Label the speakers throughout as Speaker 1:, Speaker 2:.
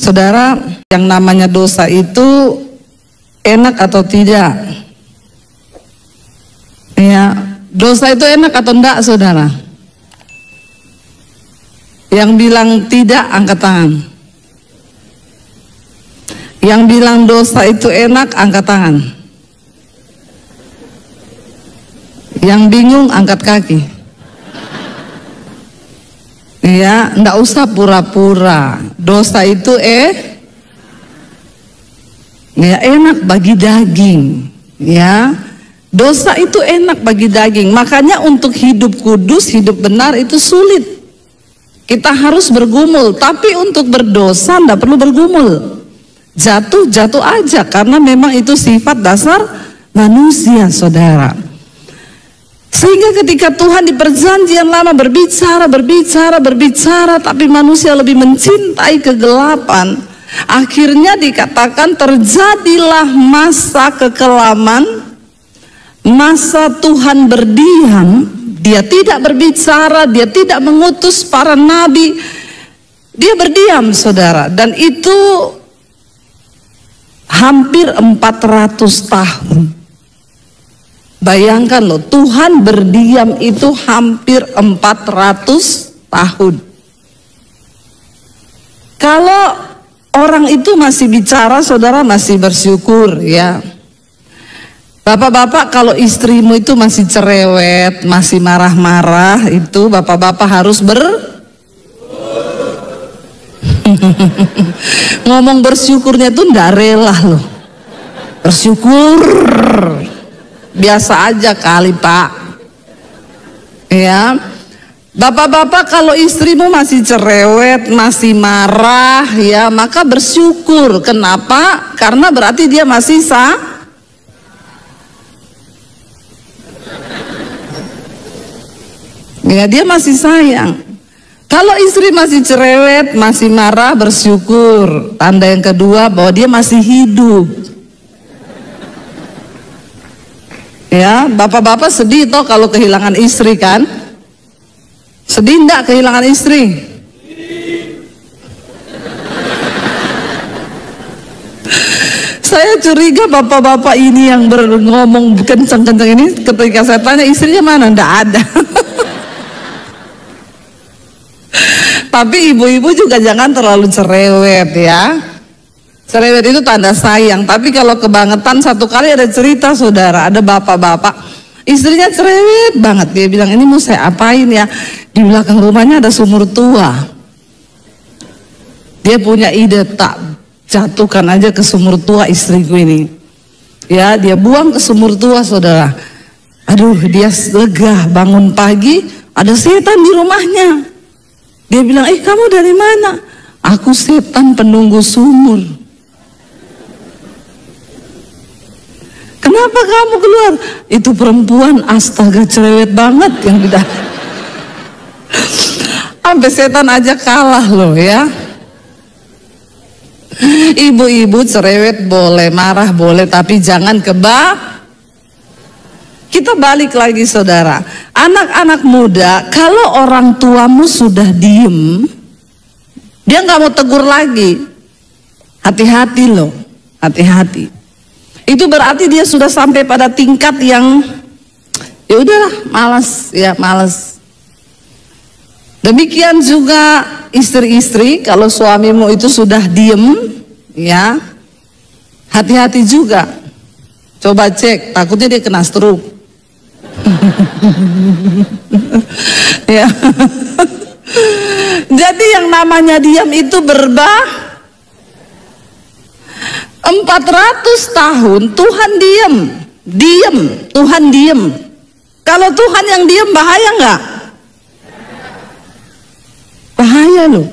Speaker 1: Saudara, yang namanya dosa itu enak atau tidak? Ya, dosa itu enak atau enggak, saudara? Yang bilang tidak, angkat tangan. Yang bilang dosa itu enak, angkat tangan. Yang bingung, angkat kaki. Ya, enggak usah pura-pura. Dosa itu ya enak bagi daging. Ya, dosa itu enak bagi daging. Makanya untuk hidup kudus, hidup benar itu sulit. Kita harus bergumul. Tapi untuk berdosa enggak perlu bergumul. Jatuh aja, karena memang itu sifat dasar manusia, saudara. Sehingga ketika Tuhan di perjanjian lama berbicara, tapi manusia lebih mencintai kegelapan, akhirnya dikatakan terjadilah masa kekelaman, masa Tuhan berdiam. Dia tidak berbicara, dia tidak mengutus para nabi, dia berdiam, saudara. Dan itu hampir 400 tahun. Bayangkan loh, Tuhan berdiam itu hampir 400 tahun. Kalau orang itu masih bicara, saudara masih bersyukur ya. Bapak-bapak, kalau istrimu itu masih cerewet, masih marah-marah, itu bapak-bapak harus ngomong bersyukurnya itu ndak rela loh. Bersyukur biasa aja kali, Pak. Ya, bapak-bapak, kalau istrimu masih cerewet, masih marah, ya maka bersyukur. Kenapa? Karena berarti dia masih ya, dia masih sayang. Kalau istri masih cerewet, masih marah, bersyukur. Tanda yang kedua bahwa dia masih hidup. Ya, bapak-bapak sedih toh kalau kehilangan istri kan? Sedih enggak kehilangan istri? Saya curiga bapak-bapak ini yang ngomong kencang-kencang ini, ketika saya tanya istrinya mana, enggak ada. Tapi ibu-ibu juga jangan terlalu cerewet ya. Cerewet itu tanda sayang. Tapi kalau kebangetan, satu kali ada cerita, saudara, ada bapak-bapak istrinya cerewet banget. Dia bilang, ini mau saya apain ya? Di belakang rumahnya ada sumur tua. Dia punya ide, tak jatuhkan aja ke sumur tua istriku ini. Ya, dia buang ke sumur tua, saudara. Aduh, dia lega. Bangun pagi ada setan di rumahnya. Dia bilang, kamu dari mana? Aku setan penunggu sumur. Kenapa kamu keluar? Itu perempuan, astaga, cerewet banget yang di dalam. Sampai setan aja kalah loh ya. Ibu-ibu cerewet boleh, marah boleh, tapi jangan Kita balik lagi, saudara. Anak-anak muda, kalau orang tuamu sudah diem, dia nggak mau tegur lagi. Hati-hati loh, hati-hati. Itu berarti dia sudah sampai pada tingkat yang ya udahlah, malas ya, malas. Demikian juga istri-istri, kalau suamimu itu sudah diem, ya hati-hati juga. Coba cek, takutnya dia kena stroke. Ya. Jadi yang namanya diam itu 400 tahun Tuhan diam, Tuhan diam. Kalau Tuhan yang diam bahaya nggak? Bahaya loh.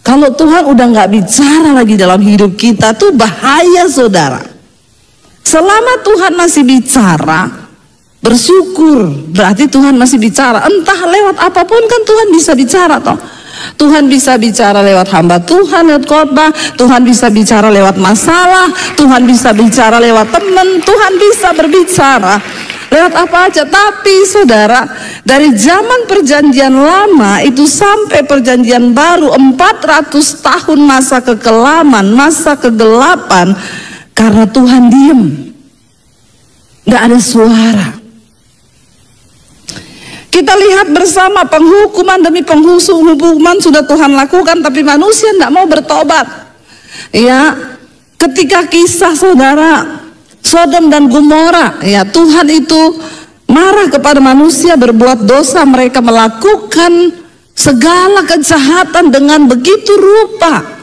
Speaker 1: Kalau Tuhan udah nggak bicara lagi dalam hidup kita tuh bahaya, saudara. Selama Tuhan masih bicara, bersyukur, berarti Tuhan masih bicara. Entah lewat apapun kan Tuhan bisa bicara toh. Tuhan bisa bicara lewat hamba Tuhan, lewat khotbah. Tuhan bisa bicara lewat masalah. Tuhan bisa bicara lewat teman. Tuhan bisa berbicara. Lewat apa aja. Tapi saudara, dari zaman perjanjian lama itu sampai perjanjian baru 400 tahun masa kekelaman, masa kegelapan, karena Tuhan diem. Gak ada suara. Kita lihat bersama penghukuman demi penghukuman sudah Tuhan lakukan, tapi manusia tidak mau bertobat. Ya, ketika kisah saudara Sodom dan Gomora, ya Tuhan itu marah kepada manusia berbuat dosa, mereka melakukan segala kejahatan dengan begitu rupa.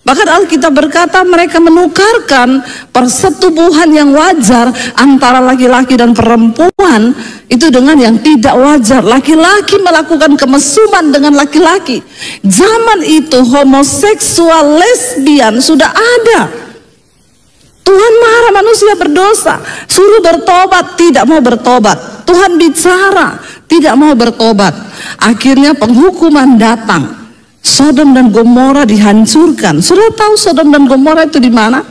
Speaker 1: Bahkan Alkitab berkata mereka menukarkan persetubuhan yang wajar antara laki-laki dan perempuan itu dengan yang tidak wajar. Laki-laki melakukan kemesuman dengan laki-laki. Zaman itu homoseksual, lesbian sudah ada. Tuhan marah manusia berdosa, suruh bertobat, tidak mau bertobat. Tuhan bicara, tidak mau bertobat. Akhirnya penghukuman datang. Sodom dan Gomora dihancurkan. Sudah tahu Sodom dan Gomora itu di mana?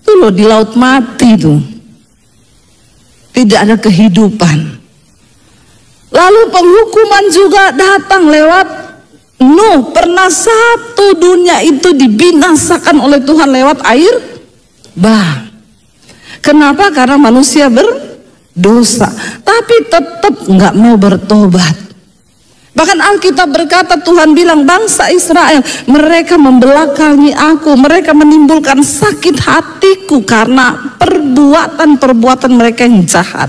Speaker 1: Itu loh, di laut mati tuh. Tidak ada kehidupan. Lalu penghukuman juga datang lewat Nuh. Pernah satu dunia itu dibinasakan oleh Tuhan lewat air bah. Kenapa? Karena manusia berdosa, tapi tetap nggak mau bertobat. Bahkan Alkitab berkata, Tuhan bilang bangsa Israel, mereka membelakangi aku, mereka menimbulkan sakit hatiku karena perbuatan-perbuatan mereka yang jahat.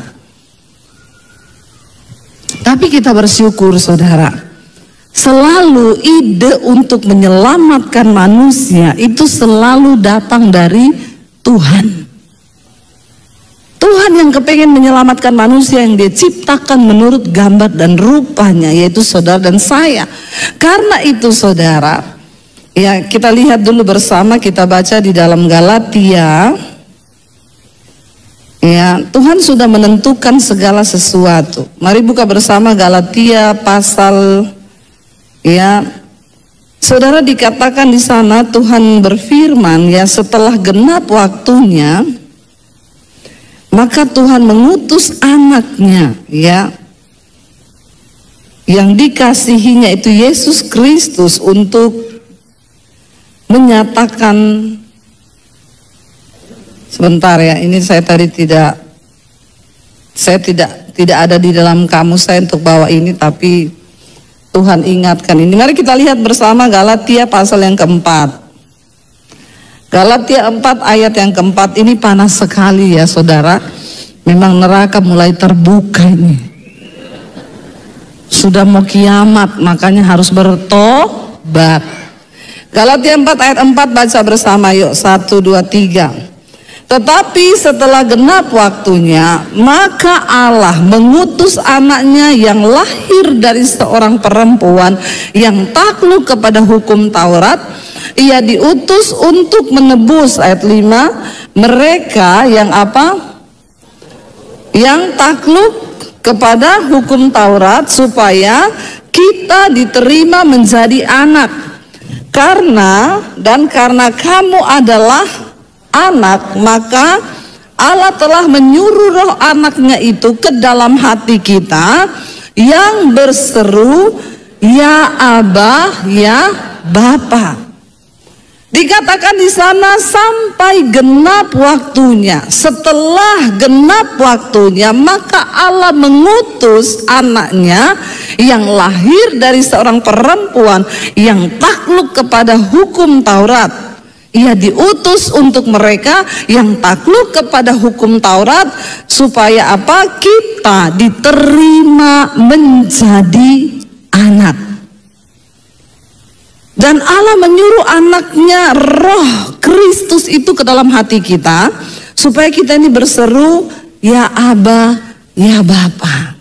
Speaker 1: Tapi kita bersyukur saudara, selalu ide untuk menyelamatkan manusia itu selalu datang dari Tuhan. Tuhan yang kepengen menyelamatkan manusia yang dia ciptakan menurut gambar dan rupanya, yaitu saudara dan saya. Karena itu saudara, ya kita lihat dulu bersama, kita baca di dalam Galatia. Ya, Tuhan sudah menentukan segala sesuatu. Mari buka bersama Galatia pasal, ya saudara, dikatakan di sana Tuhan berfirman, ya setelah genap waktunya maka Tuhan mengutus anaknya, ya yang dikasihinya itu Yesus Kristus untuk menyatakan, sebentar ya, ini saya tadi tidak ada di dalam kamus saya untuk bawa ini, tapi Tuhan ingatkan ini. Mari kita lihat bersama Galatia pasal yang keempat. Galatia 4 ayat yang keempat, ini panas sekali ya saudara. Memang neraka mulai terbuka ini. Sudah mau kiamat, makanya harus bertobat. Galatia 4 ayat 4 baca bersama yuk, 1, 2, 3. Tetapi setelah genap waktunya, maka Allah mengutus anaknya yang lahir dari seorang perempuan yang takluk kepada hukum Taurat. Ia diutus untuk menebus, ayat 5, mereka yang apa? Yang takluk kepada hukum Taurat, supaya kita diterima menjadi anak. Karena kamu adalah anak, maka Allah telah menyuruh roh anaknya itu ke dalam hati kita yang berseru, ya Abah, ya Bapa. Dikatakan di sana sampai genap waktunya. Setelah genap waktunya, maka Allah mengutus anaknya yang lahir dari seorang perempuan yang takluk kepada hukum Taurat. Ia diutus untuk mereka yang takluk kepada hukum Taurat, supaya apa? Kita diterima menjadi anak. Dan Allah menyuruh anaknya, roh Kristus itu ke dalam hati kita, supaya kita ini berseru, ya Aba, ya Bapa.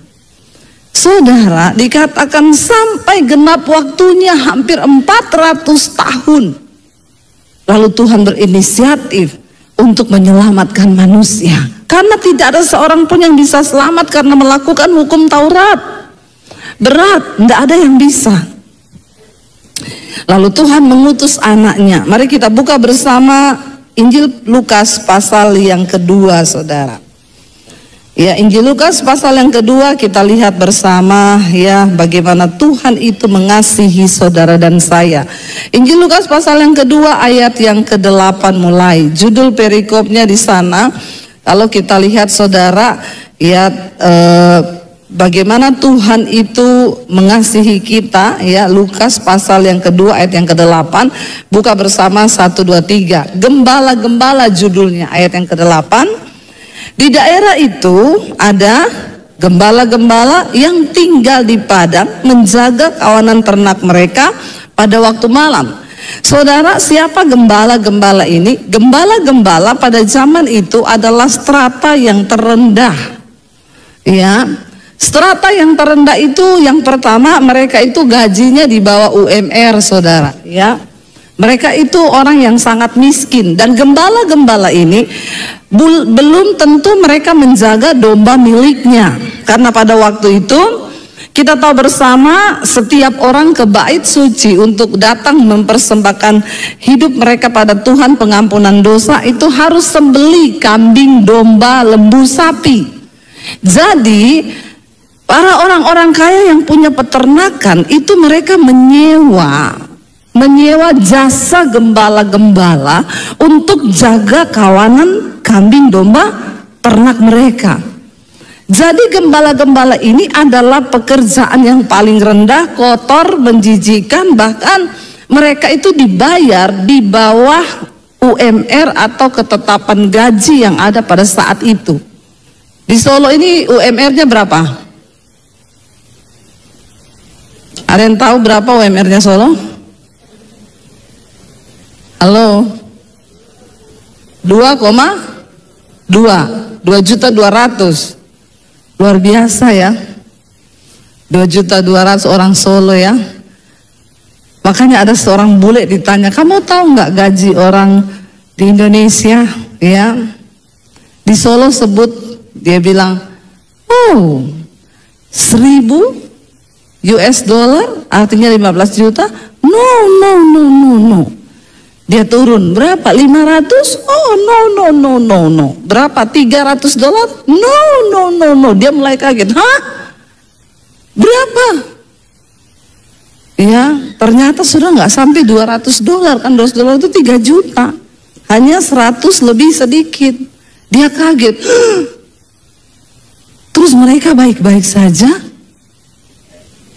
Speaker 1: Saudara, dikatakan sampai genap waktunya hampir 400 tahun. Lalu Tuhan berinisiatif untuk menyelamatkan manusia. Karena tidak ada seorang pun yang bisa selamat karena melakukan hukum Taurat. Berat, tidak ada yang bisa. Lalu Tuhan mengutus anaknya. Mari kita buka bersama Injil Lukas pasal yang kedua, saudara. Ya, Injil Lukas pasal yang kedua kita lihat bersama ya bagaimana Tuhan itu mengasihi saudara dan saya. Injil Lukas pasal yang kedua ayat yang ke-8 mulai. Judul perikopnya di sana kalau kita lihat saudara ya bagaimana Tuhan itu mengasihi kita ya. Lukas pasal yang kedua ayat yang ke-8. Buka bersama 1, 2, 3. Gembala-gembala judulnya ayat yang ke-8. Di daerah itu ada gembala-gembala yang tinggal di padang menjaga kawanan ternak mereka pada waktu malam. Saudara, siapa gembala-gembala ini? Gembala-gembala pada zaman itu adalah strata yang terendah. Ya, strata yang terendah itu yang pertama mereka itu gajinya di bawah UMR, saudara. Ya, mereka itu orang yang sangat miskin dan gembala-gembala ini belum tentu mereka menjaga domba miliknya, karena pada waktu itu kita tahu bersama setiap orang ke bait suci untuk datang mempersembahkan hidup mereka pada Tuhan pengampunan dosa itu harus sembelih kambing, domba, lembu, sapi. Jadi para orang-orang kaya yang punya peternakan itu mereka menyewa jasa gembala-gembala untuk jaga kawanan kambing, domba, ternak mereka. Jadi gembala-gembala ini adalah pekerjaan yang paling rendah, kotor, menjijikan, bahkan mereka itu dibayar di bawah UMR atau ketetapan gaji yang ada pada saat itu. Di Solo ini UMR-nya berapa? Ada yang tahu berapa UMR-nya Solo? Halo? 2,2 luar biasa ya, 2.200.000 orang Solo ya. Makanya ada seorang bule ditanya, kamu tahu nggak gaji orang di Indonesia ya? Di Solo sebut, dia bilang, oh 1.000 US dollar artinya 15 juta. No. Dia turun berapa? 500? Oh no. Berapa? 300 dolar? No. Dia mulai kaget. Hah? Berapa? Ya, ternyata sudah nggak sampai 200 dolar kan, 200 dolar itu 3 juta. Hanya 100 lebih sedikit. Dia kaget. Terus mereka baik-baik saja?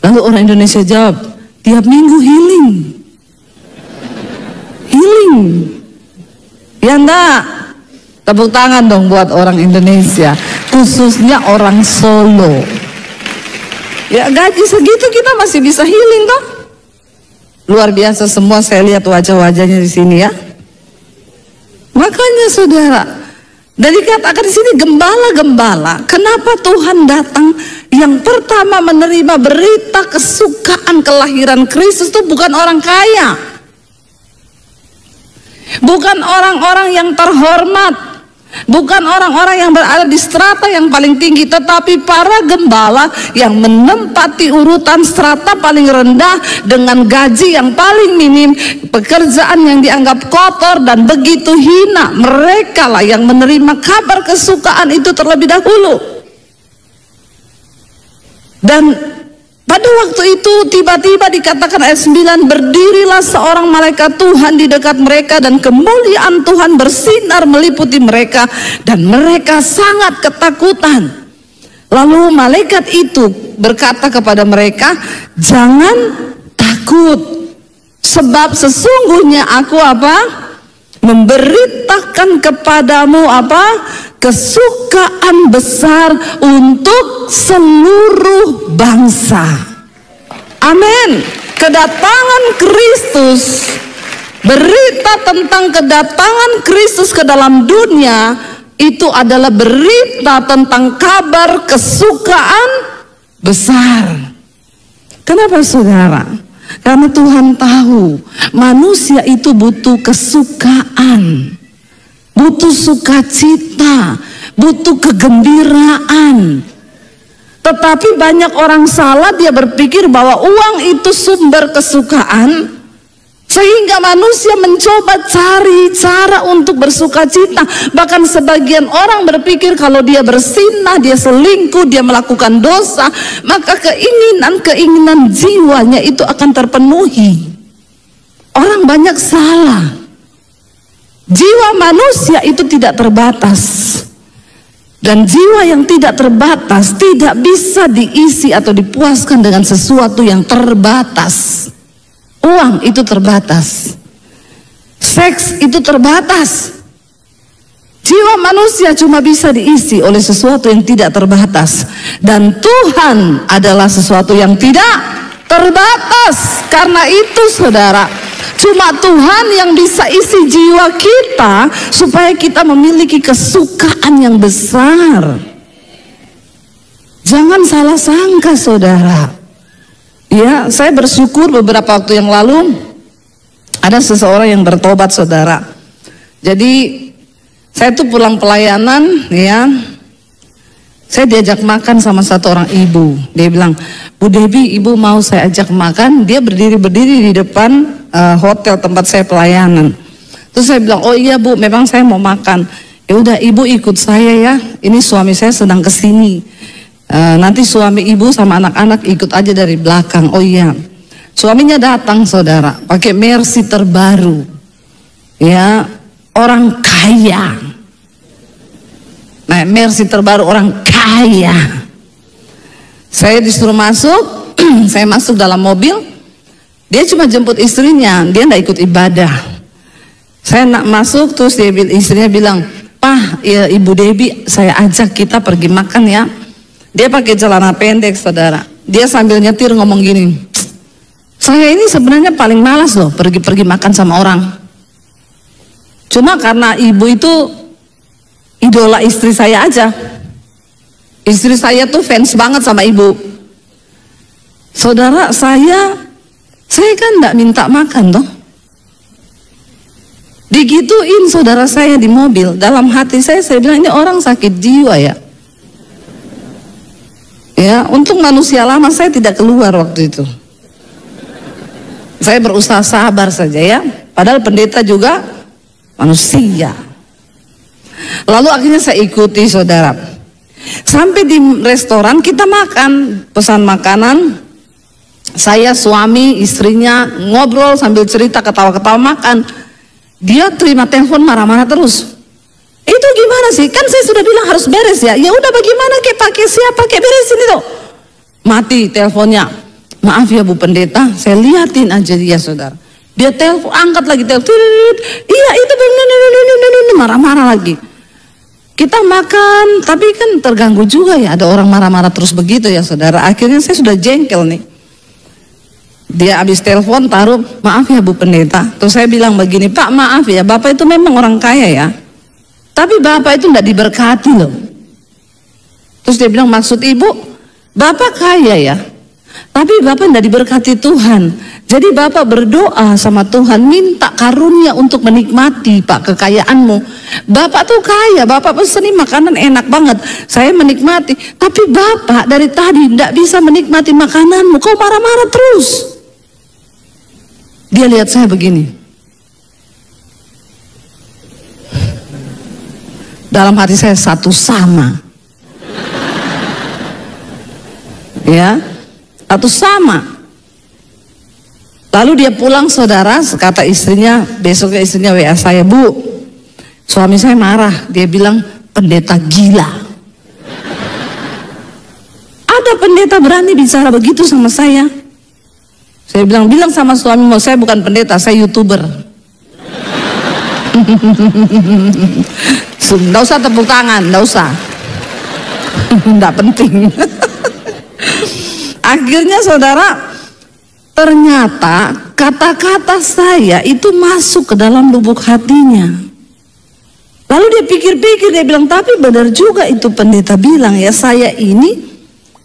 Speaker 1: Lalu orang Indonesia jawab, tiap minggu healing. Ya enggak? Tepuk tangan dong buat orang Indonesia, khususnya orang Solo. Ya gaji segitu kita masih bisa healing toh? Luar biasa semua, saya lihat wajah-wajahnya di sini ya. Makanya saudara, dari katakan di sini gembala-gembala, kenapa Tuhan datang yang pertama menerima berita kesukaan kelahiran Kristus itu bukan orang kaya. Bukan orang-orang yang terhormat, bukan orang-orang yang berada di strata yang paling tinggi, tetapi para gembala yang menempati urutan strata paling rendah dengan gaji yang paling minim, pekerjaan yang dianggap kotor dan begitu hina. Mereka lah yang menerima kabar kesukaan itu terlebih dahulu. Dan pada waktu itu tiba-tiba dikatakan ayat 9, berdirilah seorang malaikat Tuhan di dekat mereka dan kemuliaan Tuhan bersinar meliputi mereka dan mereka sangat ketakutan. Lalu malaikat itu berkata kepada mereka, jangan takut, sebab sesungguhnya aku apa? Memberitakan kepadamu apa? Kesukaan besar untuk seluruh bangsa. Amin. Kedatangan Kristus, berita tentang kedatangan Kristus ke dalam dunia itu adalah berita tentang kabar kesukaan besar. Kenapa saudara? Karena Tuhan tahu manusia itu butuh kesukaan, butuh sukacita, butuh kegembiraan. Tetapi banyak orang salah, dia berpikir bahwa uang itu sumber kesukaan. Sehingga manusia mencoba cari cara untuk bersuka cita. Bahkan sebagian orang berpikir kalau dia bersinah, dia selingkuh, dia melakukan dosa, maka keinginan jiwanya itu akan terpenuhi. Orang banyak salah. Jiwa manusia itu tidak terbatas. Dan jiwa yang tidak terbatas tidak bisa diisi atau dipuaskan dengan sesuatu yang terbatas. Uang itu terbatas, seks itu terbatas. Jiwa manusia cuma bisa diisi oleh sesuatu yang tidak terbatas. Dan Tuhan adalah sesuatu yang tidak terbatas. Karena itu saudara, cuma Tuhan yang bisa isi jiwa kita supaya kita memiliki kesukaan yang besar. Jangan salah sangka saudara. Ya, saya bersyukur beberapa waktu yang lalu ada seseorang yang bertobat saudara. Jadi saya tuh pulang pelayanan ya, saya diajak makan sama satu orang ibu. Dia bilang, Bu Debbie, ibu mau saya ajak makan. Dia berdiri di depan hotel tempat saya pelayanan. Terus saya bilang, oh iya Bu, memang saya mau makan. Ya udah ibu ikut saya ya, ini suami saya sedang kesini. Nanti suami ibu sama anak-anak ikut aja dari belakang. Oh iya, suaminya datang saudara, pakai Mercy terbaru, ya, orang kaya. Nah, Mercy terbaru orang kaya. Saya disuruh masuk, saya masuk dalam mobil. Dia cuma jemput istrinya, dia nggak ikut ibadah. Saya nak masuk, terus istrinya bilang, Pak, ya, Ibu Debbie, saya ajak kita pergi makan ya. Dia pakai celana pendek saudara. Dia sambil nyetir ngomong gini, saya ini sebenarnya paling malas loh pergi-pergi makan sama orang. Cuma karena ibu itu idola istri saya aja. Istri saya tuh fans banget sama ibu. Saudara, saya kan enggak minta makan toh. Digituin saudara saya di mobil. Dalam hati saya bilang, ini orang sakit jiwa ya. Ya, untuk manusia lama saya tidak keluar waktu itu. Saya berusaha sabar saja ya. Padahal pendeta juga manusia. Lalu akhirnya saya ikuti saudara. Sampai di restoran kita makan, pesan makanan. Saya, suami, istrinya ngobrol sambil cerita, ketawa-ketawa makan. Dia terima telepon marah-marah terus. Itu gimana sih? Kan saya sudah bilang harus beres ya. Ya udah bagaimana pakai siapa beresin itu. Mati teleponnya. Maaf ya Bu Pendeta, saya liatin aja dia saudara. Dia telepon, angkat lagi telepon. Iya itu marah-marah lagi. Kita makan, tapi kan terganggu juga ya. Ada orang marah-marah terus begitu ya saudara. Akhirnya saya sudah jengkel nih. Dia habis telepon taruh, maaf ya Bu Pendeta. Terus saya bilang begini, Pak maaf ya, Bapak itu memang orang kaya ya. Tapi Bapak itu tidak diberkati loh. Terus dia bilang, maksud Ibu, Bapak kaya ya, tapi Bapak tidak diberkati Tuhan. Jadi Bapak berdoa sama Tuhan, minta karunia untuk menikmati Pak kekayaanmu. Bapak tuh kaya, Bapak peseni makanan enak banget, saya menikmati. Tapi Bapak dari tadi tidak bisa menikmati makananmu, kau marah-marah terus. Dia lihat saya begini. Dalam hati saya satu sama. Ya, satu sama. Lalu dia pulang saudara, kata istrinya, besoknya istrinya WA saya, Bu, suami saya marah, dia bilang pendeta gila. Ada pendeta berani bicara begitu sama saya? Saya bilang sama suami, saya bukan pendeta, saya YouTuber. Nggak usah tepuk tangan, nggak usah. Nggak penting. Akhirnya saudara, ternyata kata-kata saya itu masuk ke dalam lubuk hatinya. Lalu dia pikir-pikir, dia bilang, tapi benar juga itu pendeta bilang ya, saya ini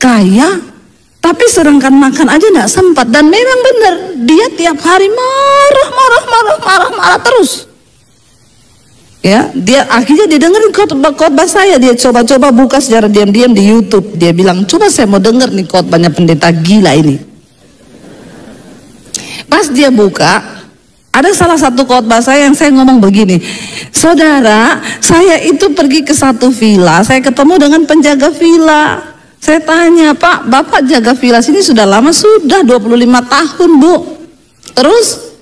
Speaker 1: kaya, tapi sedangkan makan aja nggak sempat. Dan memang benar, dia tiap hari marah terus. Ya, dia akhirnya dia dengerin khotbah saya, dia coba-coba buka secara diam-diam di YouTube. Dia bilang, coba saya mau denger nih khotbahnya pendeta gila ini. Pas dia buka, Ada salah satu khotbah saya yang saya ngomong begini, saudara, saya itu pergi ke satu villa, saya ketemu dengan penjaga villa. Saya tanya, Pak, Bapak jaga villa sini sudah lama? Sudah 25 tahun, Bu. Terus,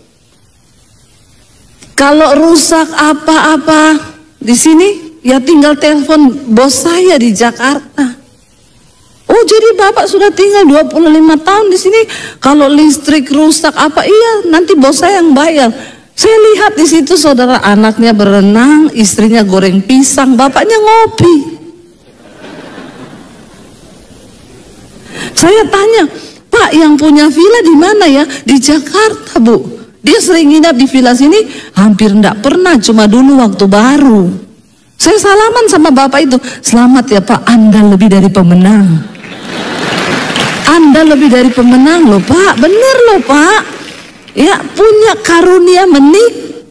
Speaker 1: kalau rusak apa-apa di sini, ya tinggal telepon bos saya di Jakarta. Oh, jadi Bapak sudah tinggal 25 tahun di sini. Kalau listrik rusak apa, iya, nanti bos saya yang bayar. Saya lihat di situ, saudara, anaknya berenang, istrinya goreng pisang, bapaknya ngopi. Saya tanya, Pak, yang punya villa di mana ya? Di Jakarta, Bu. Dia sering nginap di villa sini, hampir enggak pernah, cuma dulu waktu baru. Saya salaman sama bapak itu, selamat ya Pak, Anda lebih dari pemenang. Anda lebih dari pemenang loh Pak, bener loh Pak. Ya, punya karunia menik.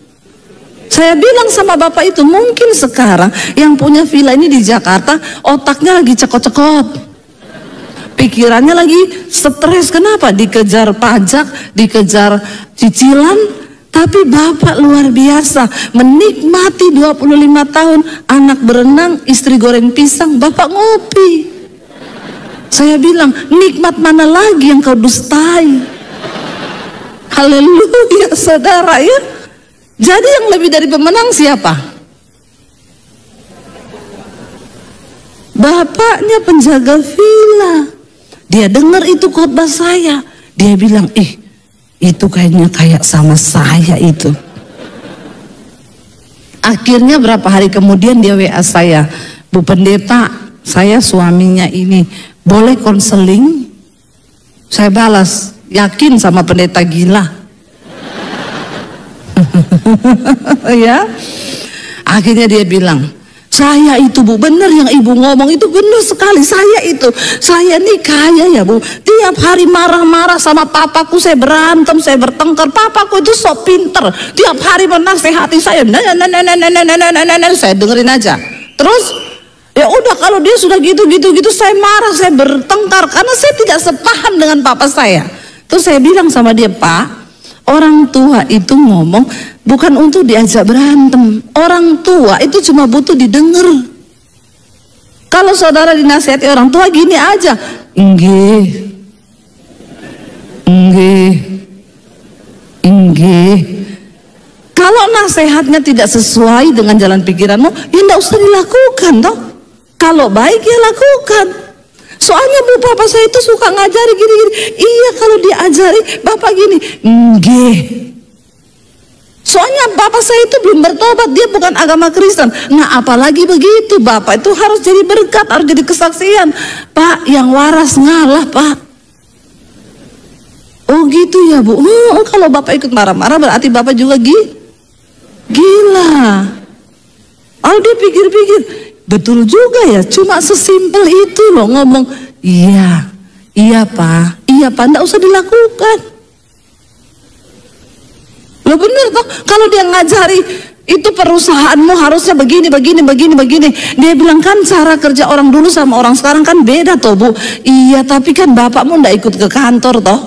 Speaker 1: Saya bilang sama bapak itu, mungkin sekarang yang punya villa ini di Jakarta, otaknya lagi cekot-cekot. Pikirannya lagi stres, kenapa? Dikejar pajak, dikejar cicilan. Tapi bapak luar biasa, menikmati 25 tahun, anak berenang, istri goreng pisang, bapak ngopi. Saya bilang, nikmat mana lagi yang kau dustai? Haleluya, saudara ya. Jadi yang lebih dari pemenang siapa? Bapaknya penjaga villa. Dia dengar itu khotbah saya. Dia bilang, itu kayaknya kayak sama saya itu. Akhirnya berapa hari kemudian dia WA saya, Bu Pendeta, saya suaminya ini, boleh konseling? Saya balas, yakin sama pendeta gila? Ya. Akhirnya dia bilang, saya itu Bu, benar yang ibu ngomong itu benar sekali. Saya nih kaya ya Bu, tiap hari marah-marah sama papaku, saya berantem, saya bertengkar. Papaku itu sok pinter, tiap hari menasehati saya, saya dengerin aja. Terus ya udah, kalau dia sudah gitu, saya marah, saya bertengkar karena saya tidak sepaham dengan papa saya. Terus saya bilang sama dia, Pak, orang tua itu ngomong bukan untuk diajak berantem. Orang tua itu cuma butuh didengar. Kalau saudara dinasihati orang tua gini aja, nggih. Kalau nasihatnya tidak sesuai dengan jalan pikiranmu, ya enggak usah dilakukan toh. Kalau baik ya lakukan. Soalnya Bu, papa saya itu suka ngajari gini-gini. Iya, kalau diajari bapak gini, nggih. Soalnya bapak saya itu belum bertobat, dia bukan agama Kristen. Nah, apalagi begitu, bapak itu harus jadi berkat, harus jadi kesaksian. Pak, yang waras ngalah, Pak. Oh gitu ya Bu. Kalau bapak ikut marah-marah berarti bapak juga gila. Oh, dia pikir-pikir, betul juga ya, cuma sesimpel itu loh ngomong, iya Pak, nggak usah dilakukan. Lo bener toh, kalau dia ngajari itu perusahaanmu harusnya begini. Dia bilang kan cara kerja orang dulu sama orang sekarang kan beda toh Bu. Iya, tapi kan bapakmu nggak ikut ke kantor toh.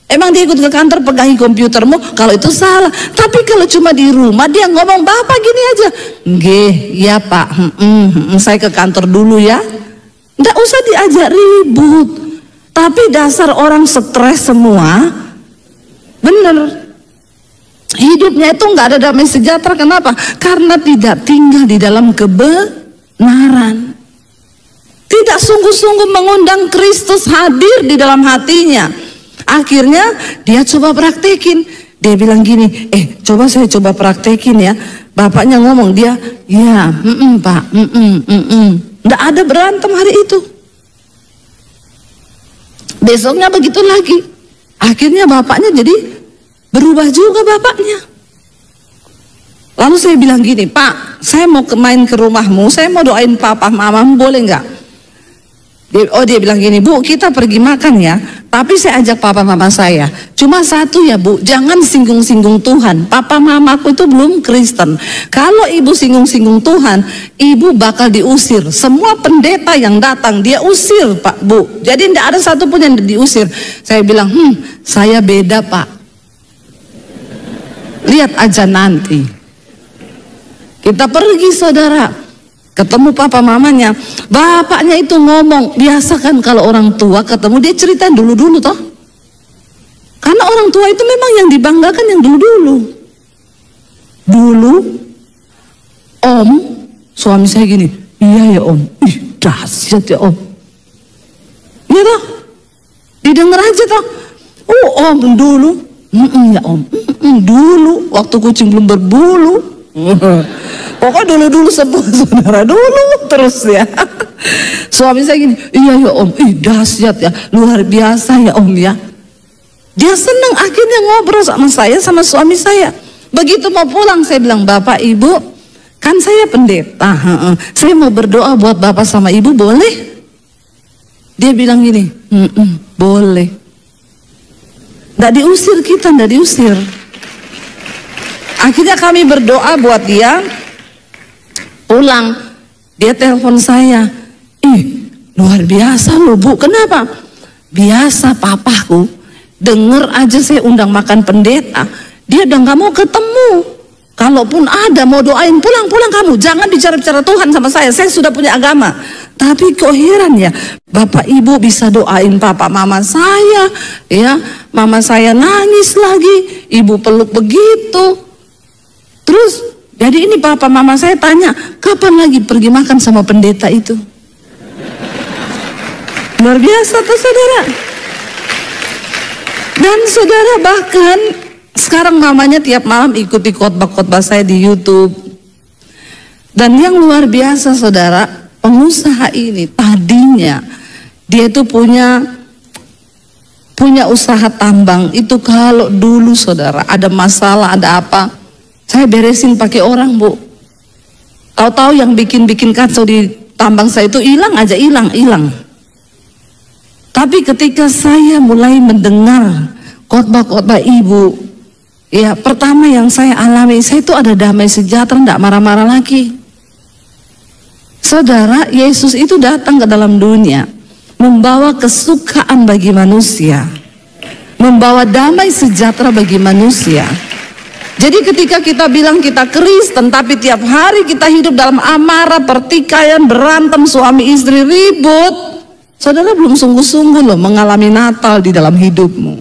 Speaker 1: Emang dia ikut ke kantor pegangi komputermu? Kalau itu salah. Tapi kalau cuma di rumah dia ngomong, bapak gini aja, nggih, iya Pak, saya ke kantor dulu ya. Nggak usah diajak ribut. Tapi dasar orang stres semua, bener. Hidupnya itu nggak ada damai sejahtera. Kenapa? Karena tidak tinggal di dalam kebenaran. Tidak sungguh-sungguh mengundang Kristus hadir di dalam hatinya. Akhirnya dia coba praktekin. Dia bilang gini, coba saya coba praktekin ya. Bapaknya ngomong, dia, ya, Pak, nggak ada berantem hari itu. Besoknya begitu lagi. Akhirnya bapaknya jadi berubah juga bapaknya. Lalu saya bilang gini, Pak, saya mau main ke rumahmu, saya mau doain papa, mamamu, boleh nggak? Dia bilang gini, Bu, kita pergi makan ya, tapi saya ajak papa mama saya. Cuma satu ya Bu, jangan singgung-singgung Tuhan. Papa mamaku itu belum Kristen. Kalau ibu singgung-singgung Tuhan, ibu bakal diusir. Semua pendeta yang datang dia usir Pak, Bu. Jadi tidak ada satupun yang diusir. Saya bilang, saya beda Pak. Lihat aja nanti. Kita pergi saudara, ketemu papa mamanya. Bapaknya itu ngomong, biasa kan kalau orang tua ketemu dia cerita dulu-dulu toh. Karena orang tua itu memang yang dibanggakan yang dulu-dulu. Dulu om, suami saya gini, iya ya om, ih dahsyat ya om. Iya toh, didengar aja toh. Oh om dulu, ya om, dulu waktu kucing belum berbulu. Pokoknya dulu-dulu semua saudara, dulu terus ya. Suami saya gini, iya ya om, ih dahsyat ya, luar biasa ya om ya. Dia senang akhirnya ngobrol sama saya, sama suami saya. Begitu mau pulang saya bilang, bapak ibu, kan saya pendeta, saya mau berdoa buat bapak sama ibu boleh? Dia bilang gini, boleh. Nggak diusir kita, nggak diusir. Akhirnya kami berdoa buat dia. Pulang, dia telepon saya, ih luar biasa loh bu, kenapa? Biasa papaku denger aja saya undang makan pendeta, dia udah gak mau ketemu. Kalaupun ada mau doain, pulang kamu, jangan bicara-bicara Tuhan sama saya sudah punya agama. Tapi kok heran ya, bapak ibu bisa doain papa mama saya, ya mama saya nangis lagi, ibu peluk begitu. Terus jadi ini papa mama saya tanya, kapan lagi pergi makan sama pendeta itu? Luar biasa tuh saudara. Dan saudara bahkan sekarang mamanya tiap malam ikuti khotbah-khotbah saya di YouTube. Dan yang luar biasa saudara, pengusaha ini tadinya dia itu punya usaha tambang. Itu kalau dulu saudara ada masalah, ada apa, saya beresin pakai orang bu. Tahu-tahu yang bikin kacau di tambang saya itu hilang aja, hilang. Tapi ketika saya mulai mendengar khotbah-khotbah ibu, ya pertama yang saya alami, saya itu ada damai sejahtera, tidak marah-marah lagi. Saudara, Yesus itu datang ke dalam dunia membawa kesukaan bagi manusia, membawa damai sejahtera bagi manusia. Jadi ketika kita bilang kita Kristen, tapi tiap hari kita hidup dalam amarah, pertikaian, berantem, suami istri ribut, saudara belum sungguh-sungguh loh mengalami Natal di dalam hidupmu.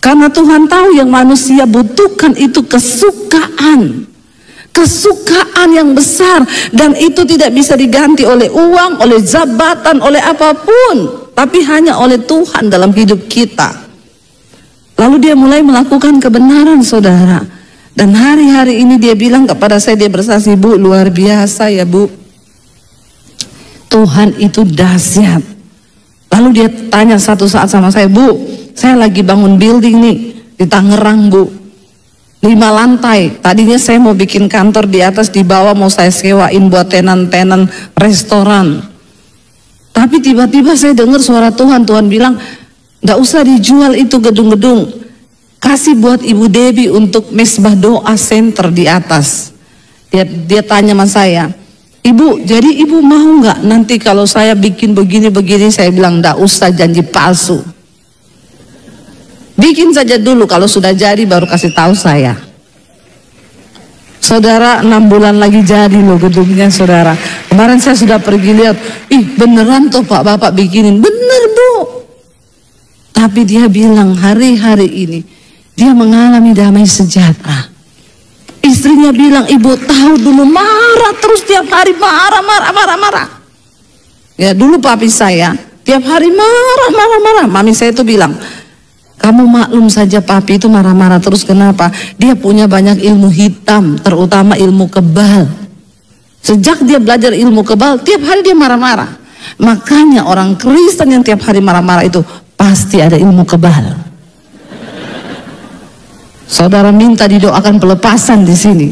Speaker 1: Karena Tuhan tahu yang manusia butuhkan itu kesukaan. Kesukaan yang besar. Dan itu tidak bisa diganti oleh uang, oleh jabatan, oleh apapun. Tapi hanya oleh Tuhan dalam hidup kita. Lalu dia mulai melakukan kebenaran saudara. Dan hari-hari ini dia bilang kepada saya, dia bersaksi, bu luar biasa ya bu. Tuhan itu dahsyat. Lalu dia tanya satu saat sama saya, bu, saya lagi bangun building nih di Tangerang bu, 5 lantai. Tadinya saya mau bikin kantor di atas, di bawah mau saya sewain buat tenan-tenan restoran. Tapi tiba-tiba saya dengar suara Tuhan. Tuhan bilang, nggak usah dijual itu gedung-gedung, kasih buat Ibu Debbie untuk mesbah doa center di atas. Dia tanya sama saya, ibu, jadi ibu mau nggak nanti kalau saya bikin begini-begini? Saya bilang, nggak usah, janji palsu. Bikin saja dulu, kalau sudah jadi baru kasih tahu saya. Saudara, 6 bulan lagi jadi loh gedungnya saudara. Kemarin saya sudah pergi lihat, ih beneran tuh Pak Bapak bikinin, bener bu. Tapi dia bilang hari-hari ini dia mengalami damai sejahtera. Istrinya bilang, ibu tahu dulu marah terus tiap hari, marah. Ya dulu papi saya tiap hari marah. Mami saya itu bilang, kamu maklum saja papi itu marah-marah terus, kenapa? Dia punya banyak ilmu hitam, terutama ilmu kebal. Sejak dia belajar ilmu kebal, tiap hari dia marah-marah. Makanya orang Kristen yang tiap hari marah-marah itu pasti ada ilmu kebal. Saudara minta didoakan pelepasan di sini,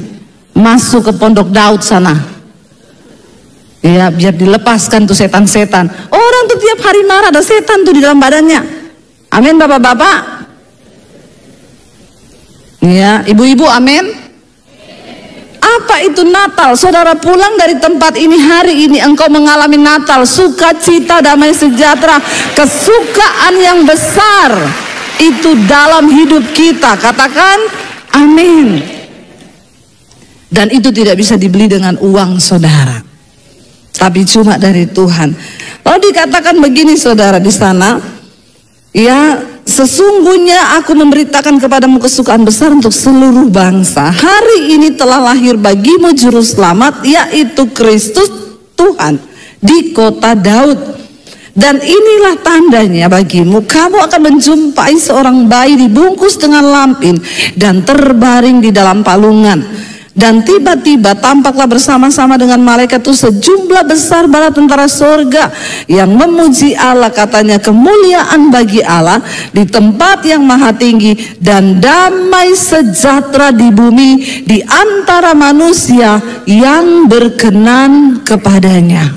Speaker 1: masuk ke Pondok Daud sana, ya biar dilepaskan tuh setan-setan. Orang tuh tiap hari marah, ada setan tuh di dalam badannya. Amin bapak-bapak. Ya ibu-ibu, amin. Apa itu Natal? Saudara pulang dari tempat ini hari ini, engkau mengalami Natal, sukacita, damai sejahtera, kesukaan yang besar. Itu dalam hidup kita. Katakan, Amin. Dan itu tidak bisa dibeli dengan uang, saudara, tapi cuma dari Tuhan. Lalu dikatakan begini, saudara, di sana, ya, sesungguhnya aku memberitakan kepadamu kesukaan besar untuk seluruh bangsa. Hari ini telah lahir bagimu juru selamat, yaitu Kristus Tuhan, di kota Daud. Dan inilah tandanya bagimu, kamu akan menjumpai seorang bayi dibungkus dengan lampin dan terbaring di dalam palungan. Dan tiba-tiba tampaklah bersama-sama dengan malaikat itu sejumlah besar bala tentara sorga yang memuji Allah, katanya, kemuliaan bagi Allah di tempat yang maha tinggi, dan damai sejahtera di bumi di antara manusia yang berkenan kepadanya.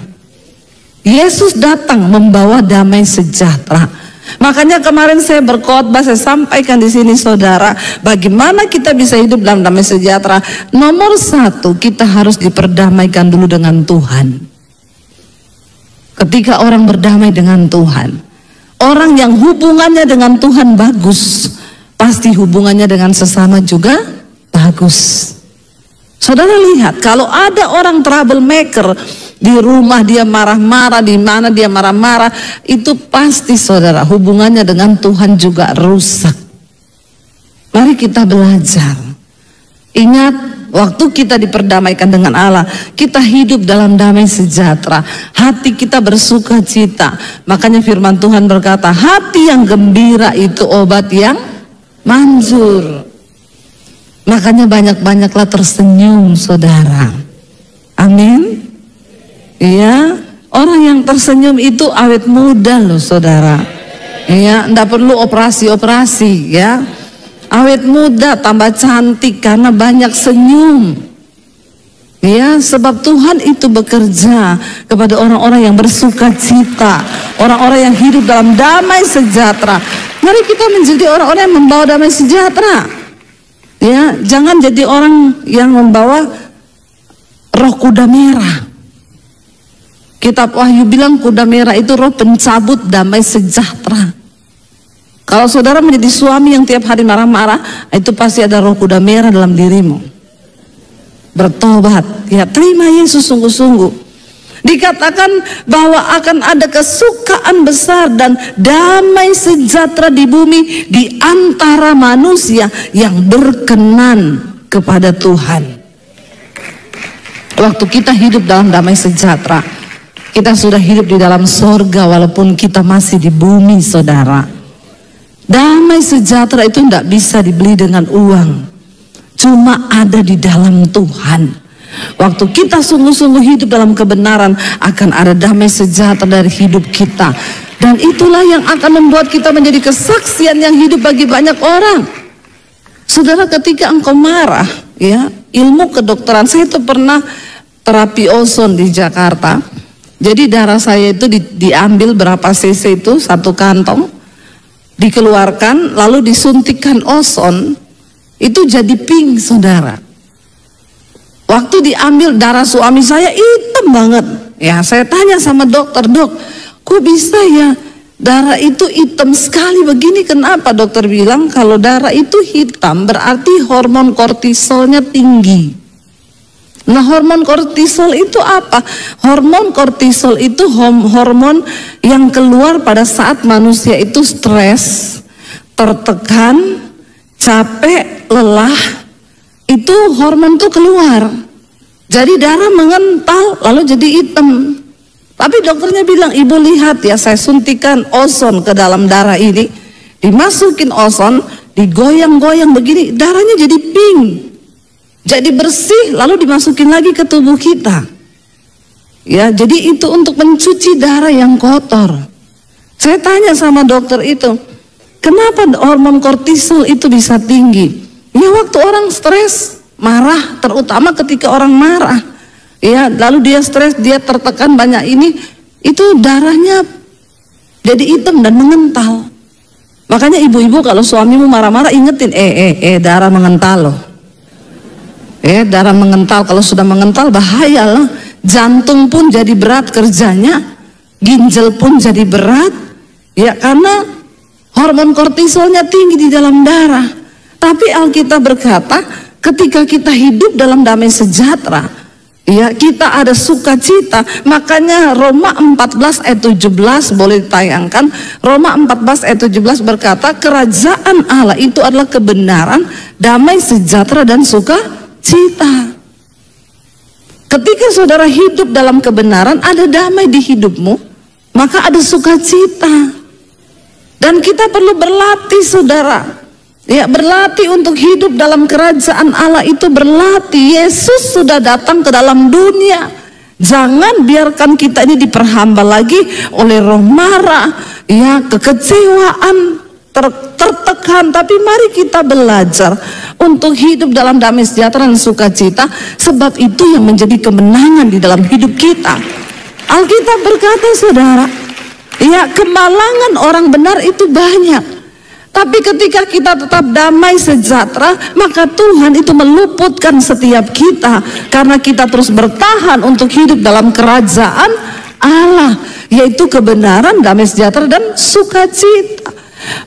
Speaker 1: Yesus datang membawa damai sejahtera. Makanya kemarin saya berkhotbah, saya sampaikan di sini, saudara, bagaimana kita bisa hidup dalam damai sejahtera. Nomor satu, kita harus diperdamaikan dulu dengan Tuhan. Ketika orang berdamai dengan Tuhan, orang yang hubungannya dengan Tuhan bagus, pasti hubungannya dengan sesama juga bagus. Saudara lihat, kalau ada orang troublemaker, di rumah dia marah-marah, di mana dia marah-marah, itu pasti, saudara, hubungannya dengan Tuhan juga rusak. Mari kita belajar. Ingat, waktu kita diperdamaikan dengan Allah, kita hidup dalam damai sejahtera. Hati kita bersuka cita. Makanya firman Tuhan berkata, hati yang gembira itu obat yang manjur. Makanya banyak-banyaklah tersenyum, saudara. Amin. Iya, orang yang tersenyum itu awet muda loh, saudara. Iya, enggak perlu operasi-operasi, ya. Awet muda, tambah cantik karena banyak senyum. Ya, sebab Tuhan itu bekerja kepada orang-orang yang bersuka cita, orang-orang yang hidup dalam damai sejahtera. Mari kita menjadi orang-orang yang membawa damai sejahtera. Ya, jangan jadi orang yang membawa roh kuda merah. Kitab Wahyu bilang kuda merah itu roh pencabut damai sejahtera. Kalau saudara menjadi suami yang tiap hari marah-marah, itu pasti ada roh kuda merah dalam dirimu. Bertobat, ya, terima Yesus sungguh-sungguh. Dikatakan bahwa akan ada kesukaan besar dan damai sejahtera di bumi di antara manusia yang berkenan kepada Tuhan. Waktu kita hidup dalam damai sejahtera, kita sudah hidup di dalam sorga walaupun kita masih di bumi, saudara. Damai sejahtera itu tidak bisa dibeli dengan uang. Cuma ada di dalam Tuhan. Waktu kita sungguh-sungguh hidup dalam kebenaran, akan ada damai sejahtera dari hidup kita. Dan itulah yang akan membuat kita menjadi kesaksian yang hidup bagi banyak orang. Saudara, ketika engkau marah, ya, ilmu kedokteran, saya itu pernah terapi ozon di Jakarta. Jadi darah saya itu diambil berapa cc itu, satu kantong, dikeluarkan, lalu disuntikkan ozon, itu jadi pink, saudara. Waktu diambil darah suami saya hitam banget. Ya, saya tanya sama dokter, dok, kok bisa ya darah itu hitam sekali begini? Kenapa? Dokter bilang kalau darah itu hitam berarti hormon kortisolnya tinggi. Nah, hormon kortisol itu apa? Hormon kortisol itu hormon yang keluar pada saat manusia itu stres, tertekan, capek, lelah. Itu hormon itu keluar. Jadi darah mengental lalu jadi hitam. Tapi dokternya bilang, ibu lihat ya, saya suntikan ozon ke dalam darah ini, dimasukin ozon, digoyang-goyang begini, darahnya jadi pink. Jadi bersih, lalu dimasukin lagi ke tubuh kita. Ya, jadi itu untuk mencuci darah yang kotor. Saya tanya sama dokter itu, kenapa hormon kortisol itu bisa tinggi? Ya, waktu orang stres, marah, terutama ketika orang marah. Ya, lalu dia stres, dia tertekan banyak ini, itu darahnya jadi hitam dan mengental. Makanya ibu-ibu kalau suamimu marah-marah, ingetin, darah mengental loh. Darah mengental, kalau sudah mengental bahaya loh. Jantung pun jadi berat kerjanya, ginjal pun jadi berat, ya, karena hormon kortisolnya tinggi di dalam darah. Tapi Alkitab berkata, ketika kita hidup dalam damai sejahtera, ya, kita ada sukacita. Makanya Roma 14 ayat 17 boleh ditayangkan. Roma 14 ayat 17 berkata, kerajaan Allah itu adalah kebenaran, damai sejahtera dan sukacita. Ketika saudara hidup dalam kebenaran, ada damai di hidupmu, maka ada sukacita. Dan kita perlu berlatih, saudara. Ya, berlatih untuk hidup dalam kerajaan Allah itu berlatih. Yesus sudah datang ke dalam dunia. Jangan biarkan kita ini diperhamba lagi oleh roh marah, ya, kekecewaan, tertekan. Tapi mari kita belajar untuk hidup dalam damai sejahtera dan sukacita, sebab itu yang menjadi kemenangan di dalam hidup kita. Alkitab berkata, saudara, ya, kemalangan orang benar itu banyak. Tapi ketika kita tetap damai sejahtera, maka Tuhan itu meluputkan setiap kita. Karena kita terus bertahan untuk hidup dalam kerajaan Allah, yaitu kebenaran, damai sejahtera, dan sukacita.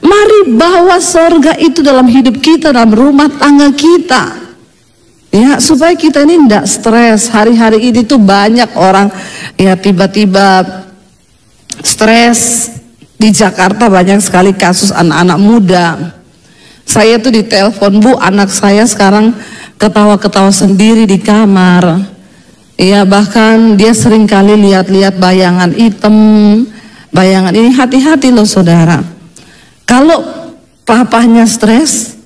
Speaker 1: Mari bawa sorga itu dalam hidup kita, dalam rumah tangga kita. Ya, supaya kita ini tidak stres. Hari-hari ini tuh banyak orang, ya, tiba-tiba stres. Di Jakarta banyak sekali kasus anak-anak muda. Saya tuh ditelepon, Bu, anak saya sekarang ketawa-ketawa sendiri di kamar. Ya, bahkan dia sering kali lihat-lihat bayangan hitam. Bayangan ini, hati-hati loh saudara. Kalau papahnya stres,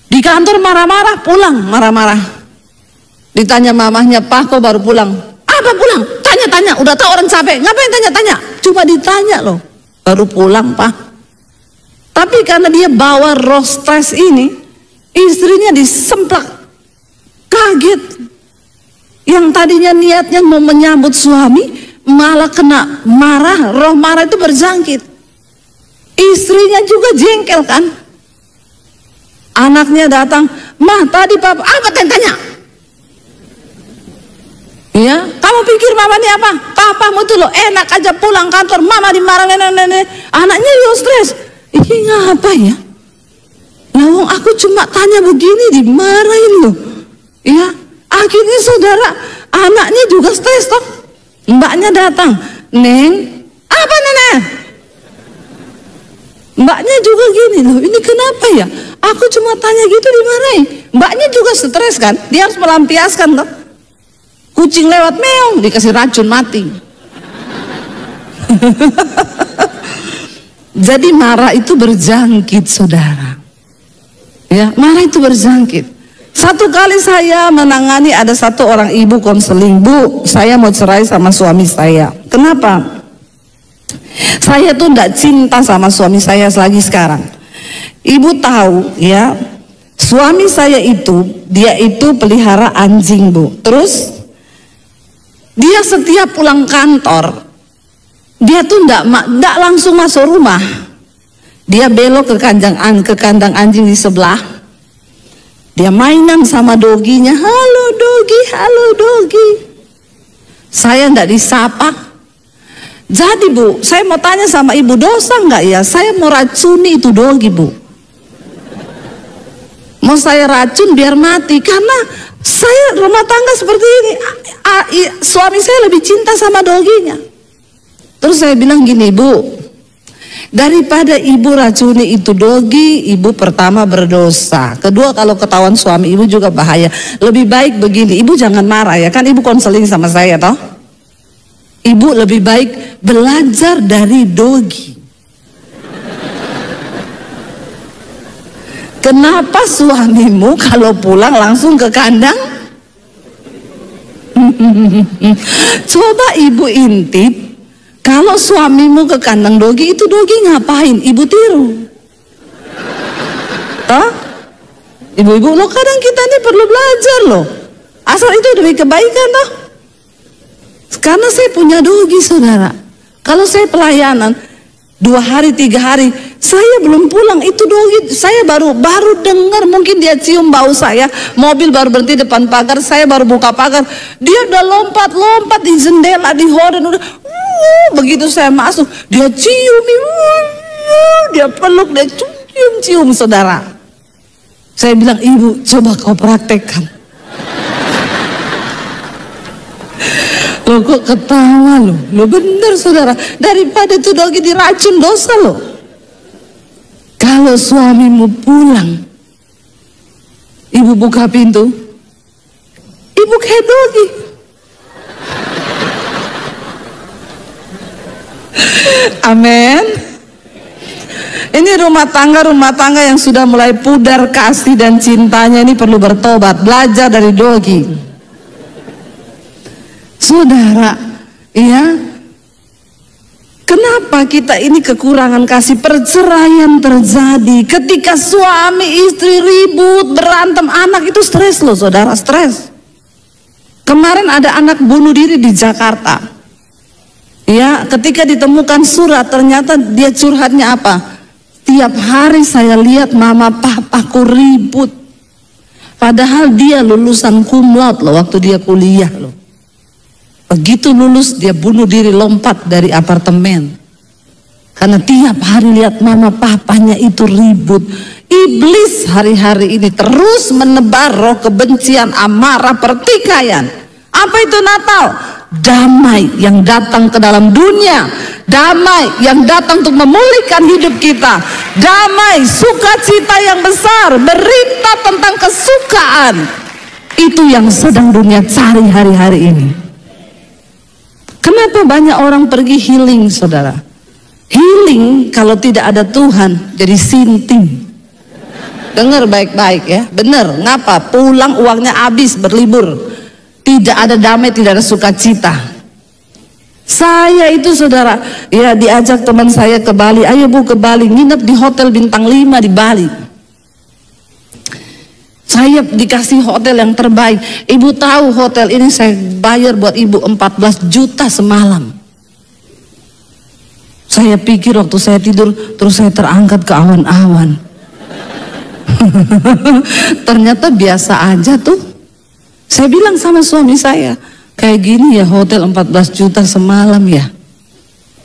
Speaker 1: di kantor marah-marah, pulang marah-marah. Ditanya mamahnya, Pak kok baru pulang? Apa pulang? Tanya-tanya, udah tahu orang capek, ngapain tanya-tanya? Cuma ditanya loh, baru pulang Pak. Tapi karena dia bawa roh stres ini, istrinya disemplak, kaget. Yang tadinya niatnya mau menyambut suami, malah kena marah, roh marah itu berjangkit. Istrinya juga jengkel kan. Anaknya datang, Mah tadi Papa, apa tanya? Ya, kamu pikir mama ini apa? Papamu tuh lo enak aja pulang kantor, mama dimarahin nenek. Anaknya yo stres. Ini ngapa ya? Lawang aku cuma tanya begini dimarahin lo. Ya, akhirnya saudara, anaknya juga stres toh. Mbaknya datang, Neng, apa nenek? Mbaknya juga gini loh, ini kenapa ya? Aku cuma tanya gitu dimarahin. Mbaknya juga stres kan? Dia harus melampiaskan loh. Kucing lewat meong dikasih racun mati. Jadi marah itu berjangkit saudara. Ya, marah itu berjangkit. Satu kali saya menangani ada satu orang ibu konseling, Bu, saya mau cerai sama suami saya. Kenapa? Saya tuh tidak cinta sama suami saya lagi sekarang. Ibu tahu ya, suami saya itu, dia itu pelihara anjing Bu. Terus dia setiap pulang kantor, dia tuh ndak langsung masuk rumah. Dia belok ke kandang anjing di sebelah. Dia mainan sama doginya. Halo dogi, halo dogi. Saya ndak disapa. Jadi Bu, saya mau tanya sama ibu, dosa nggak ya? Saya mau racuni itu dogi Bu. Mau saya racun biar mati karena saya rumah tangga seperti ini. Suami saya lebih cinta sama doginya. Terus saya bilang gini, Bu, daripada ibu racuni itu dogi, ibu pertama berdosa. Kedua, kalau ketahuan suami ibu juga bahaya. Lebih baik begini, ibu jangan marah ya, kan ibu konseling sama saya toh. Ibu lebih baik belajar dari dogi. Kenapa suamimu kalau pulang langsung ke kandang? Coba ibu intip, kalau suamimu ke kandang dogi, itu dogi ngapain? Ibu tiru. Toh? Ibu-ibu, lo kadang kita ini perlu belajar loh. Asal itu demi kebaikan toh. Karena saya punya dogi saudara. Kalau saya pelayanan 2 hari 3 hari saya belum pulang, itu dogi saya baru dengar, mungkin dia cium bau saya, mobil baru berhenti depan pagar, saya baru buka pagar, dia udah lompat di jendela, di horden, udah begitu saya masuk dia cium, dia peluk, dia cium saudara. Saya bilang, ibu coba kau praktekkan. Loh kok ketawa loh? Loh bener saudara, daripada itu lagi diracun dosa loh. Kalau suamimu pulang, ibu buka pintu, ibu kayak dogi. Amin. Ini rumah tangga yang sudah mulai pudar kasih dan cintanya ini perlu bertobat, belajar dari dogi. Saudara, ya, kenapa kita ini kekurangan kasih? Perceraian terjadi ketika suami istri ribut, berantem, anak itu stres loh saudara, stres. Kemarin ada anak bunuh diri di Jakarta. Ya, ketika ditemukan surat, ternyata dia curhatnya apa? Tiap hari saya lihat mama papaku ribut. Padahal dia lulusan cum laude loh waktu dia kuliah loh. Begitu lulus dia bunuh diri, lompat dari apartemen. Karena tiap hari lihat mama papanya itu ribut. Iblis hari-hari ini terus menebar roh kebencian, amarah, pertikaian. Apa itu Natal? Damai yang datang ke dalam dunia, damai yang datang untuk memulihkan hidup kita, damai, sukacita yang besar, berita tentang kesukaan. Itu yang sedang dunia cari hari-hari ini. Kenapa banyak orang pergi healing saudara? Healing kalau tidak ada Tuhan jadi sinting. Dengar baik-baik ya, benar. Ngapa? Pulang uangnya habis berlibur. Tidak ada damai, tidak ada sukacita. Saya itu saudara, ya diajak teman saya ke Bali. Ayo bu ke Bali, nginep di hotel bintang 5 di Bali. Saya dikasih hotel yang terbaik. Ibu tahu hotel ini saya bayar buat ibu 14 juta semalam. Saya pikir waktu saya tidur, terus saya terangkat ke awan-awan. Ternyata biasa aja tuh. Saya bilang sama suami saya, kayak gini ya hotel 14 juta semalam ya.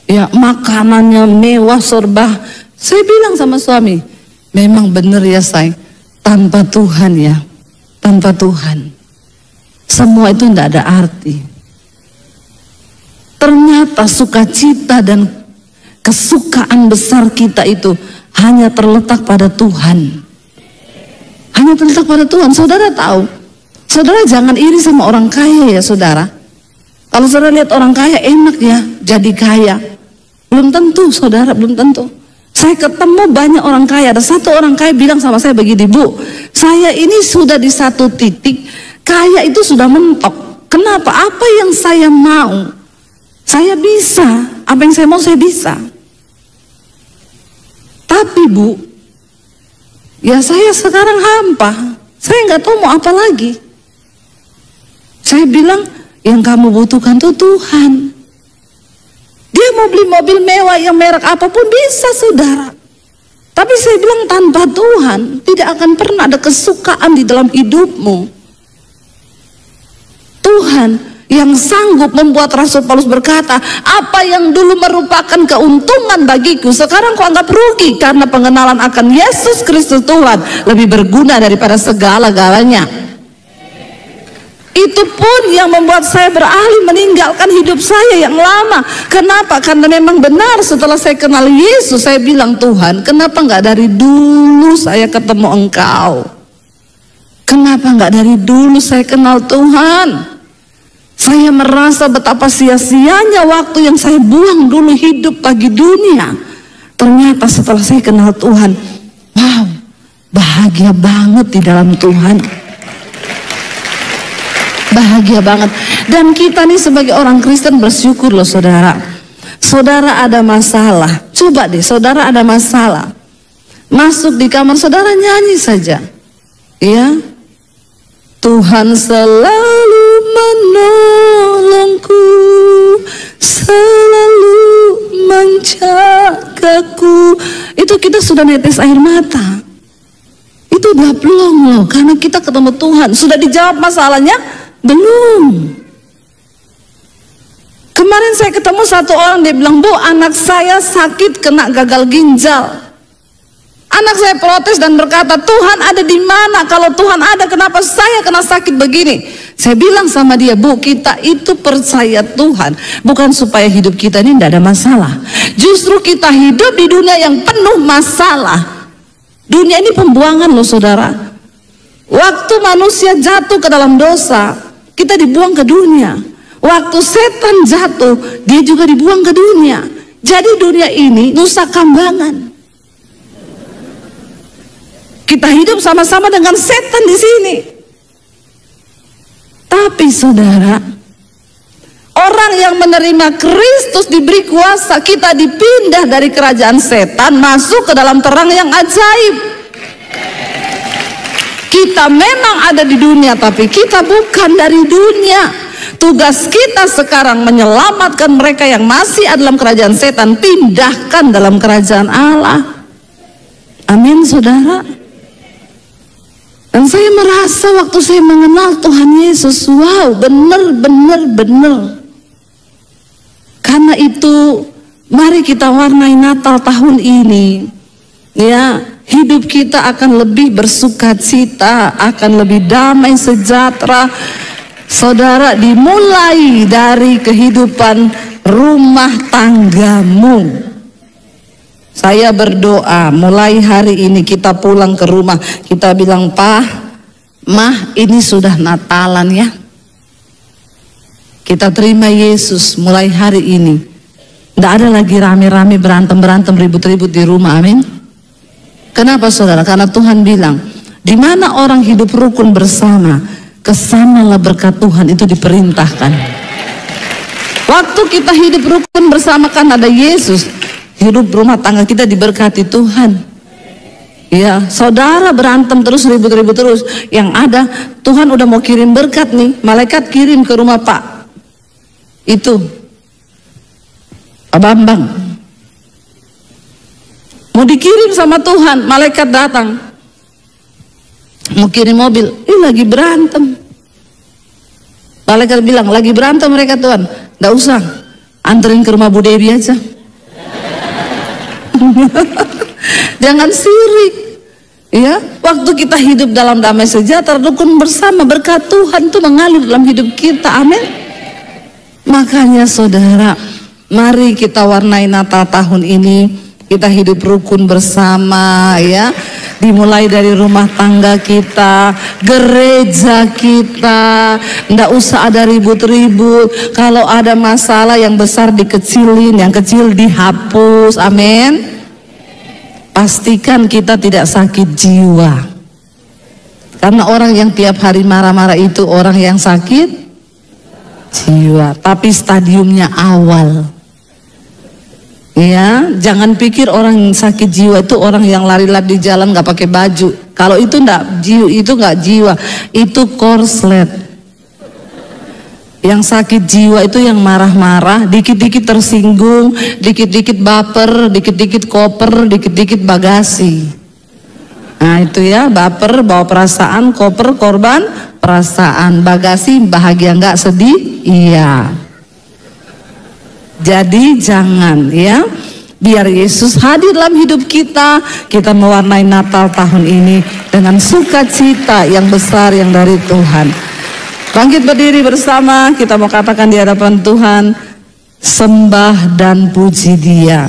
Speaker 1: Ya makanannya mewah serba. Saya bilang sama suami, memang bener ya say, tanpa Tuhan ya, tanpa Tuhan semua itu tidak ada arti. Ternyata sukacita dan kesukaan besar kita itu hanya terletak pada Tuhan. Hanya terletak pada Tuhan. Saudara tahu, saudara jangan iri sama orang kaya ya saudara. Kalau saudara lihat orang kaya enak ya jadi kaya, belum tentu saudara, belum tentu. Saya ketemu banyak orang kaya. Ada satu orang kaya bilang sama saya begini, bu, saya ini sudah di satu titik kaya itu sudah mentok. Kenapa? Apa yang saya mau saya bisa, apa yang saya mau saya bisa. Tapi bu, ya saya sekarang hampa, saya nggak tahu mau apa lagi. Saya bilang, yang kamu butuhkan tuh Tuhan. Dia mau beli mobil mewah yang merek apapun bisa saudara. Tapi saya bilang tanpa Tuhan tidak akan pernah ada kesukaan di dalam hidupmu. Tuhan yang sanggup membuat Rasul Paulus berkata, apa yang dulu merupakan keuntungan bagiku sekarang kau anggap rugi karena pengenalan akan Yesus Kristus Tuhan lebih berguna daripada segala-galanya. Itu pun yang membuat saya beralih meninggalkan hidup saya yang lama. Kenapa? Karena memang benar setelah saya kenal Yesus, saya bilang, Tuhan, kenapa nggak dari dulu saya ketemu Engkau? Kenapa nggak dari dulu saya kenal Tuhan? Saya merasa betapa sia-sianya waktu yang saya buang dulu hidup bagi dunia. Ternyata setelah saya kenal Tuhan, wow, bahagia banget di dalam Tuhan. Bahagia banget. Dan kita nih sebagai orang Kristen bersyukur loh saudara. Saudara ada masalah, coba deh saudara ada masalah, masuk di kamar saudara nyanyi saja, ya, Tuhan selalu menolongku, selalu menjagaku. Itu kita sudah netes air mata. Itu udah plong loh, karena kita ketemu Tuhan. Sudah dijawab masalahnya? Belum. Kemarin saya ketemu satu orang, dia bilang, bu, anak saya sakit kena gagal ginjal. Anak saya protes dan berkata, Tuhan ada di mana? Kalau Tuhan ada, kenapa saya kena sakit begini? Saya bilang sama dia, Bu, kita itu percaya Tuhan bukan supaya hidup kita ini tidak ada masalah. Justru kita hidup di dunia yang penuh masalah. Dunia ini pembuangan loh saudara. Waktu manusia jatuh ke dalam dosa, kita dibuang ke dunia. Waktu setan jatuh, dia juga dibuang ke dunia. Jadi dunia ini nusa kambangan. Kita hidup sama-sama dengan setan di sini. Tapi saudara, orang yang menerima Kristus diberi kuasa, kita dipindah dari kerajaan setan masuk ke dalam terang yang ajaib. Kita memang ada di dunia, tapi kita bukan dari dunia. Tugas kita sekarang menyelamatkan mereka yang masih ada dalam kerajaan setan, pindahkan dalam kerajaan Allah. Amin saudara. Dan saya merasa waktu saya mengenal Tuhan Yesus, wow, benar. Karena itu, mari kita warnai Natal tahun ini. Ya, hidup kita akan lebih bersukacita, akan lebih damai sejahtera. Saudara, dimulai dari kehidupan rumah tanggamu. Saya berdoa mulai hari ini kita pulang ke rumah, kita bilang, Pak, Mah, ini sudah Natalan ya. Kita terima Yesus mulai hari ini. Tidak ada lagi rame-rame berantem, ribut-ribut di rumah, amin. Kenapa saudara? Karena Tuhan bilang, di mana orang hidup rukun bersama, kesanalah berkat Tuhan itu diperintahkan. Waktu kita hidup rukun bersama kan ada Yesus. Hidup rumah tangga kita diberkati Tuhan. Ya, saudara berantem terus, ribut-ribut terus. Yang ada, Tuhan udah mau kirim berkat nih. Malaikat kirim ke rumah Pak itu, Pak Bambang. Mau dikirim sama Tuhan, malaikat datang. Mau kirim mobil, lagi berantem. Malaikat bilang, lagi berantem mereka Tuhan. Nggak usah, anterin ke rumah Bu Dewi aja. Jangan sirik. Ya, waktu kita hidup dalam damai sejahtera, rukun bersama, berkat Tuhan itu mengalir dalam hidup kita. Amin. Makanya saudara, mari kita warnai Natal tahun ini. Kita hidup rukun bersama ya. Dimulai dari rumah tangga kita, gereja kita. Nggak usah ada ribut-ribut. Kalau ada masalah yang besar dikecilin, yang kecil dihapus. Amin. Pastikan kita tidak sakit jiwa. Karena orang yang tiap hari marah-marah itu orang yang sakit jiwa. Tapi stadiumnya awal. Ya, jangan pikir orang sakit jiwa itu orang yang lari-lari di jalan nggak pakai baju. Kalau itu nggak jiwa, itu korslet. Yang sakit jiwa itu yang marah-marah, dikit-dikit tersinggung, dikit-dikit baper, dikit-dikit koper, dikit-dikit bagasi. Nah itu ya, baper bawa perasaan, koper korban perasaan, bagasi bahagia nggak sedih, iya. Jadi jangan ya, biar Yesus hadir dalam hidup kita. Kita mewarnai Natal tahun ini dengan sukacita yang besar yang dari Tuhan. Bangkit berdiri bersama, kita mau katakan di hadapan Tuhan, sembah dan puji Dia.